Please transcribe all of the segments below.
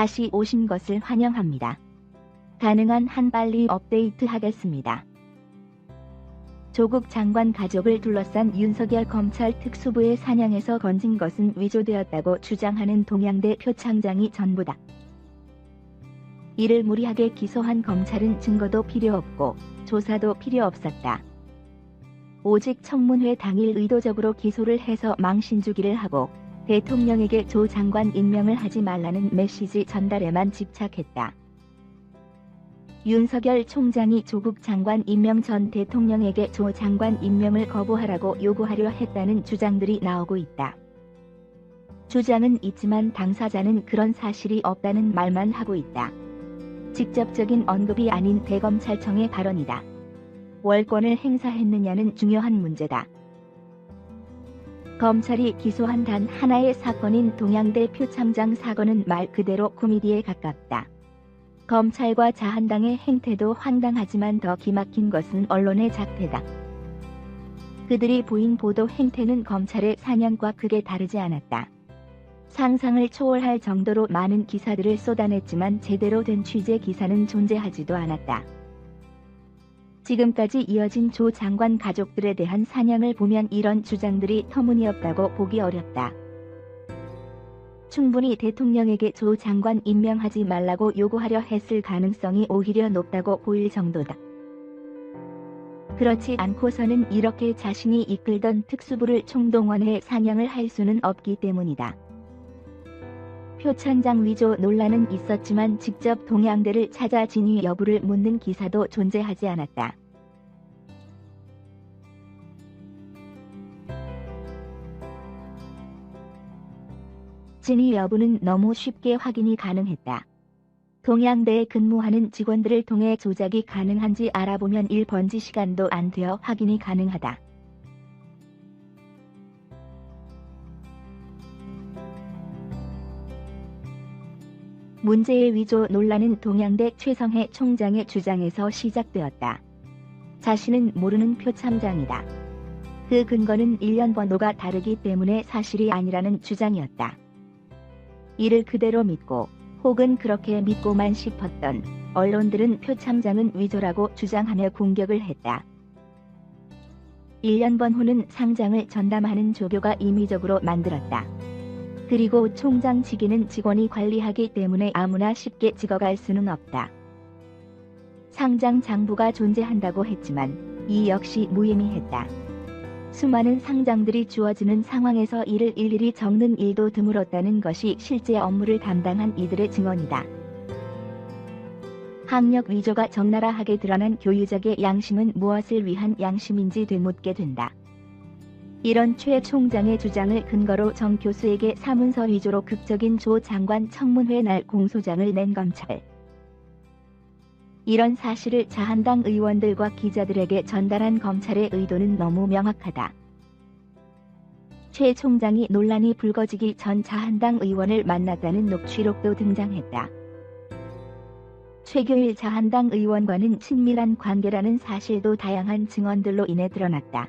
다시 오신 것을 환영합니다. 가능한 한 빨리 업데이트하겠습니다. 조국 장관 가족을 둘러싼 윤석열 검찰 특수부의 사냥에서 건진 것은 위조되었다고 주장하는 동양대 표창장이 전부다. 이를 무리하게 기소한 검찰은 증거도 필요 없고 조사도 필요 없었다. 오직 청문회 당일 의도적으로 기소를 해서 망신주기를 하고 대통령에게 조 장관 임명을 하지 말라는 메시지 전달에만 집착했다. 윤석열 총장이 조국 장관 임명 전 대통령에게 조 장관 임명을 거부하라고 요구하려 했다는 주장들이 나오고 있다. 주장은 있지만 당사자는 그런 사실이 없다는 말만 하고 있다. 직접적인 언급이 아닌 대검찰청의 발언이다. 월권을 행사했느냐는 중요한 문제다. 검찰이 기소한 단 하나의 사건인 동양대 표창장 사건은 말 그대로 코미디에 가깝다. 검찰과 자한당의 행태도 황당하지만 더 기막힌 것은 언론의 작태다. 그들이 보인 보도 행태는 검찰의 사냥과 크게 다르지 않았다. 상상을 초월할 정도로 많은 기사들을 쏟아냈지만 제대로 된 취재 기사는 존재하지도 않았다. 지금까지 이어진 조 장관 가족들에 대한 사냥을 보면 이런 주장들이 터무니없다고 보기 어렵다. 충분히 대통령에게 조 장관 임명하지 말라고 요구하려 했을 가능성이 오히려 높다고 보일 정도다. 그렇지 않고서는 이렇게 자신이 이끌던 특수부를 총동원해 사냥을 할 수는 없기 때문이다. 표창장 위조 논란은 있었지만 직접 동양대를 찾아 진위 여부를 묻는 기사도 존재하지 않았다. 진위 여부는 너무 쉽게 확인이 가능했다. 동양대에 근무하는 직원들을 통해 조작이 가능한지 알아보면 1번지 시간도 안 되어 확인이 가능하다. 문제의 위조 논란은 동양대 최성해 총장의 주장에서 시작되었다. 자신은 모르는 표창장이다. 그 근거는 1년 번호가 다르기 때문에 사실이 아니라는 주장이었다. 이를 그대로 믿고 혹은 그렇게 믿고만 싶었던 언론들은 표창장은 위조라고 주장하며 공격을 했다. 1년 번호는 상장을 전담하는 조교가 임의적으로 만들었다. 그리고 총장 직위는 직원이 관리하기 때문에 아무나 쉽게 찍어갈 수는 없다. 상장 장부가 존재한다고 했지만 이 역시 무의미했다. 수많은 상장들이 주어지는 상황에서 이를 일일이 적는 일도 드물었다는 것이 실제 업무를 담당한 이들의 증언이다. 학력 위조가 적나라하게 드러난 교유적의 양심은 무엇을 위한 양심인지 되묻게 된다. 이런 최 총장의 주장을 근거로 정 교수에게 사문서 위조로 극적인 조 장관 청문회 날 공소장을 낸 검찰. 이런 사실을 자한당 의원들과 기자들에게 전달한 검찰의 의도는 너무 명확하다. 최 총장이 논란이 불거지기 전 자한당 의원을 만났다는 녹취록도 등장했다. 최교일 자한당 의원과는 친밀한 관계라는 사실도 다양한 증언들로 인해 드러났다.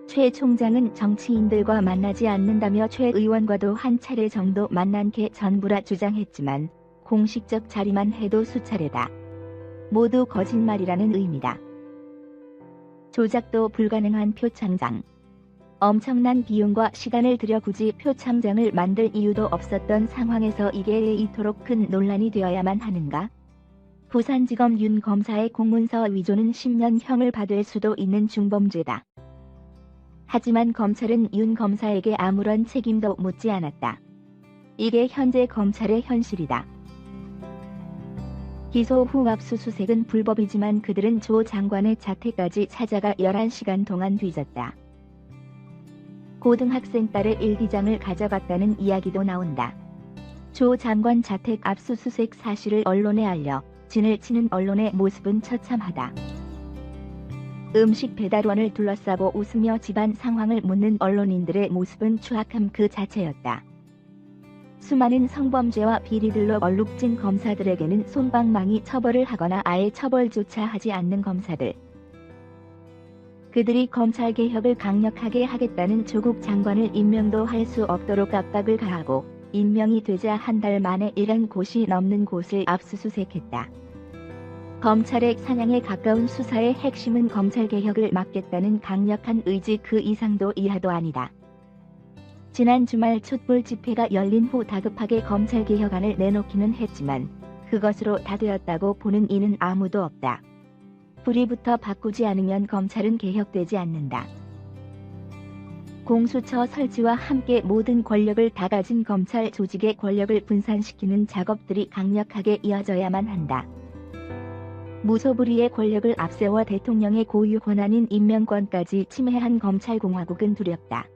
최 총장은 정치인들과 만나지 않는다며 최 의원과도 한 차례 정도 만난 게 전부라 주장했지만 공식적 자리만 해도 수차례다. 모두 거짓말이라는 의미다. 조작도 불가능한 표창장. 엄청난 비용과 시간을 들여 굳이 표창장을 만들 이유도 없었던 상황에서 이게 이토록 큰 논란이 되어야만 하는가? 부산지검 윤 검사의 공문서 위조는 10년형을 받을 수도 있는 중범죄다. 하지만 검찰은 윤 검사에게 아무런 책임도 묻지 않았다. 이게 현재 검찰의 현실이다. 기소 후 압수수색은 불법이지만 그들은 조 장관의 자택까지 찾아가 11시간 동안 뒤졌다. 고등학생 딸의 일기장을 가져갔다는 이야기도 나온다. 조 장관 자택 압수수색 사실을 언론에 알려 진을 치는 언론의 모습은 처참하다. 음식 배달원을 둘러싸고 웃으며 집안 상황을 묻는 언론인들의 모습은 추악함 그 자체였다. 수많은 성범죄와 비리들로 얼룩진 검사들에게는 솜방망이 처벌을 하거나 아예 처벌조차 하지 않는 검사들. 그들이 검찰개혁을 강력하게 하겠다는 조국 장관을 임명도 할 수 없도록 압박을 가하고 임명이 되자 한 달 만에 1,000곳이 넘는 곳을 압수수색했다. 검찰의 사냥에 가까운 수사의 핵심은 검찰개혁을 막겠다는 강력한 의지 그 이상도 이하도 아니다. 지난 주말 촛불 집회가 열린 후 다급하게 검찰개혁안을 내놓기는 했지만 그것으로 다 되었다고 보는 이는 아무도 없다. 불이부터 바꾸지 않으면 검찰은 개혁되지 않는다. 공수처 설치와 함께 모든 권력을 다 가진 검찰 조직의 권력을 분산시키는 작업들이 강력하게 이어져야만 한다. 무소불위의 권력을 앞세워 대통령의 고유 권한인 임명권까지 침해한 검찰공화국은 두렵다.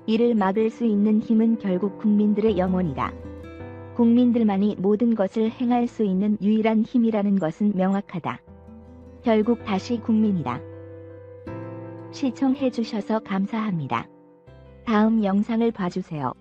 이를 막을 수 있는 힘은 결국 국민들의 영혼이다. 국민들만이 모든 것을 행할 수 있는 유일한 힘이라는 것은 명확하다. 결국 다시 국민이다. 시청해주셔서 감사합니다. 다음 영상을 봐주세요.